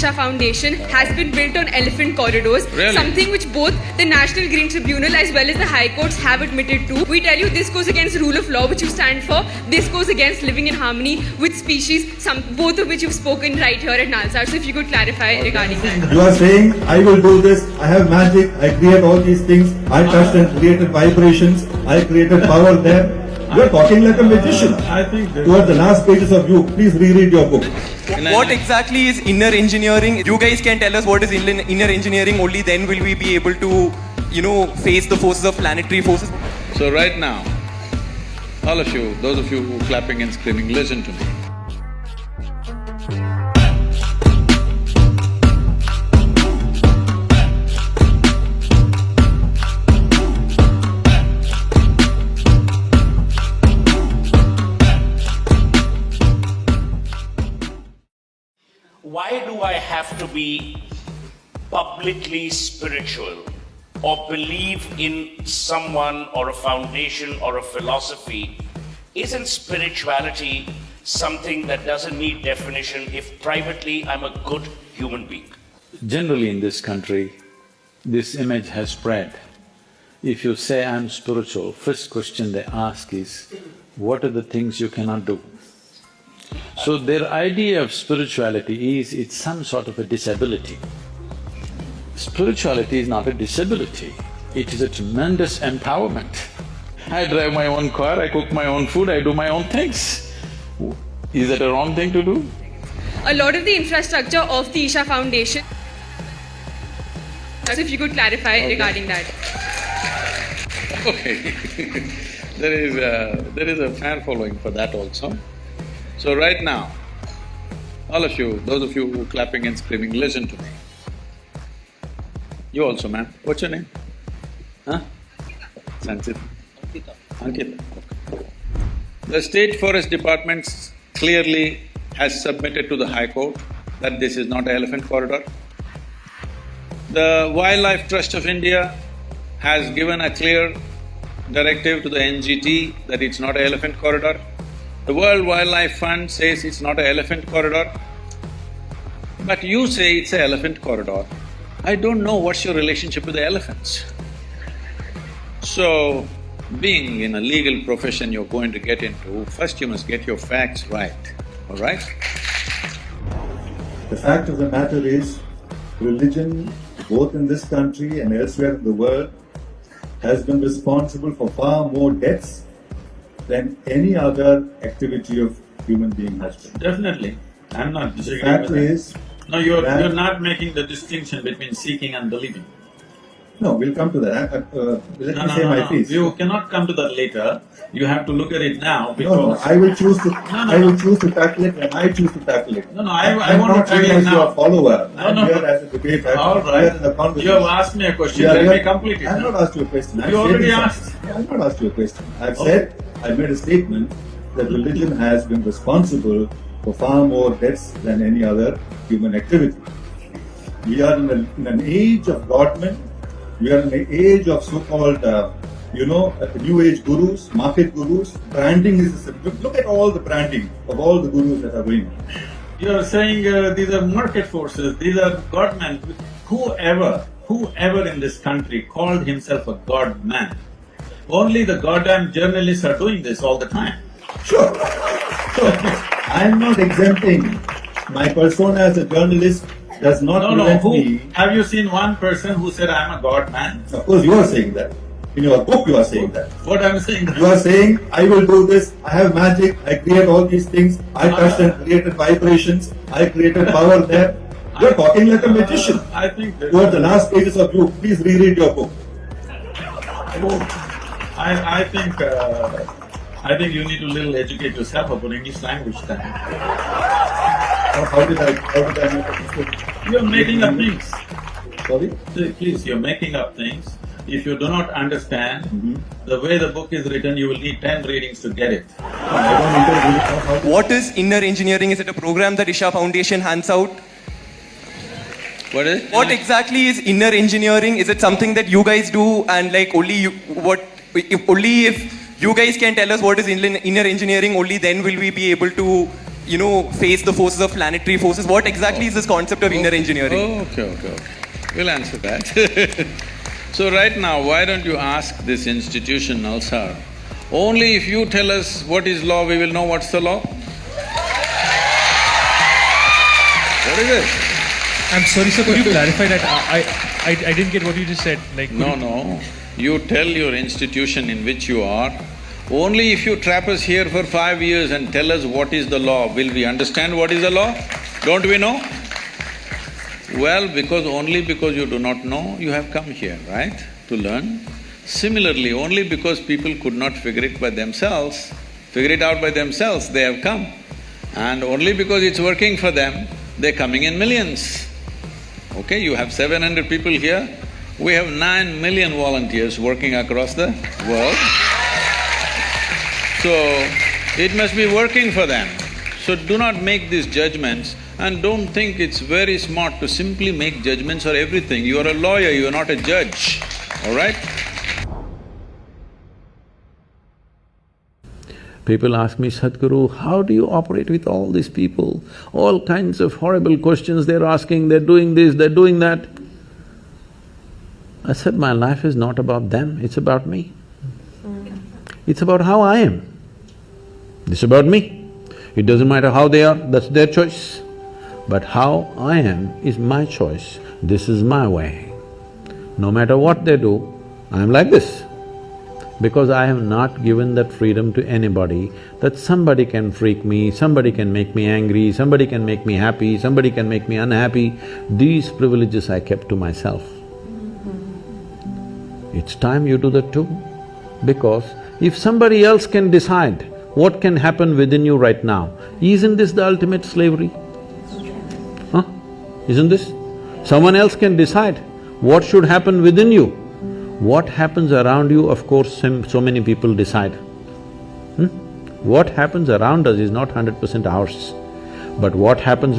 Foundation has been built on elephant corridors, Really? something which both the National Green Tribunal as well as the High Courts have admitted to. We tell you this goes against rule of law, which you stand for. This goes against living in harmony with species, both of which you've spoken right here at Nalsar. So if you could clarify regarding that. You are saying, I will do this, I have magic, I create all these things, I touched and created vibrations, I created power there. You are talking like a magician. I think Towards the last pages of you, please reread your book. What exactly is inner engineering? You guys can tell us what is inner engineering, only then will we be able to, face the forces of planetary forces. So right now, all of you, those of you who are clapping and screaming, listen to me. Why do I have to be publicly spiritual or believe in someone or a foundation or a philosophy? Isn't spirituality something that doesn't need definition if privately I'm a good human being? generally in this country, this image has spread. If you say, I'm spiritual, first question they ask is, what are the things you cannot do? So their idea of spirituality is, it's some sort of a disability. Spirituality is not a disability, it is a tremendous empowerment. I drive my own car, I cook my own food, I do my own things. Is that a wrong thing to do? A lot of the infrastructure of the Isha Foundation. So if you could clarify regarding that. Okay, there is a fan following for that also. So right now, all of you, those of you who are clapping and screaming, listen to me. You also, ma'am. What's your name? Huh? Sanchit? Ankita. The State Forest Department clearly has submitted to the High Court that this is not an elephant corridor. The Wildlife Trust of India has given a clear directive to the NGT that it's not an elephant corridor. The World Wildlife Fund says it's not an elephant corridor. But you say it's an elephant corridor. I don't know what's your relationship with the elephants. So, being in a legal profession you're going to get into, first you must get your facts right, all right? The fact of the matter is, religion, both in this country and elsewhere in the world, has been responsible for far more deaths than any other activity of human being has been. Definitely, I'm not The disagreeing fact with that. is… No, you're that- not making the distinction between seeking and believing. No, we'll come to that. Let me say my piece. You cannot come to that later. You have to look at it now because… No, I will choose to tackle it when I choose to tackle it. No, I I'm want to not tackle here it as now. your follower. No, I'm no. here as a debate. All I'm here in a right. conversation. You have asked me a question, We are let here- me complete it. I have not asked you a question. You already asked. I have not asked you a question. I've said, I made a statement that religion has been responsible for far more deaths than any other human activity. We are in an age of godmen. We are in an age of so-called, new age gurus, market gurus. Branding is… Look at all the branding of all the gurus that are going on. You are saying these are market forces, these are godmen. Whoever in this country called himself a godman, only the goddamn journalists are doing this all the time. Sure. I am not exempting. My persona as a journalist does not prevent me… Have you seen one person who said, I'm a god man? Of course, you are saying that. In your book, you are saying that. What I'm saying… You are saying, I will do this, I have magic, I create all these things, I touched and created vibrations, I created power there. You are talking like a magician. I think that… Towards the last pages of you, please reread your book. I think you need to little educate yourself about English language then. How did I make a mistake? You're making up things. Sorry? Please, you're making up things. If you do not understand the way the book is written, you will need 10 readings to get it. I don't need to read it. How… What is inner engineering? Is it a program that Isha Foundation hands out? What is it? What exactly is inner engineering? Is it something that you guys do and like if you guys can tell us what is inner engineering, only then will we be able to, face the forces of planetary forces. What exactly is this concept of inner engineering? Oh, okay. We'll answer that. So right now, why don't you ask this institution also? Only if you tell us what is law, we will know what's the law. What is it? I'm sorry, sir, could you clarify that? I didn't get what you just said, like… No. You tell your institution in which you are, only if you trap us here for 5 years and tell us what is the law, will we understand what is the law? Don't we know? Well, only because you do not know, you have come here, right, to learn. Similarly, only because people could not figure it out by themselves, they have come. And only because it's working for them, they're coming in millions. Okay, you have 700 people here, we have 9 million volunteers working across the world. So, it must be working for them. So do not make these judgments and don't think it's very smart to simply make judgments for everything. You are a lawyer, you are not a judge, all right? People ask me, Sadhguru, how do you operate with all these people? All kinds of horrible questions they're asking, they're doing this, they're doing that. I said, my life is not about them, it's about me. It's about how I am. It's about me. It doesn't matter how they are, that's their choice. But how I am is my choice, this is my way. No matter what they do, I'm like this. Because I have not given that freedom to anybody that somebody can freak me, somebody can make me angry, somebody can make me happy, somebody can make me unhappy. These privileges I kept to myself. It's time you do that too. Because if somebody else can decide what can happen within you right now, isn't this the ultimate slavery? Huh? Isn't this? Someone else can decide what should happen within you. What happens around you, of course, so many people decide. What happens around us is not 100% ours. But what happens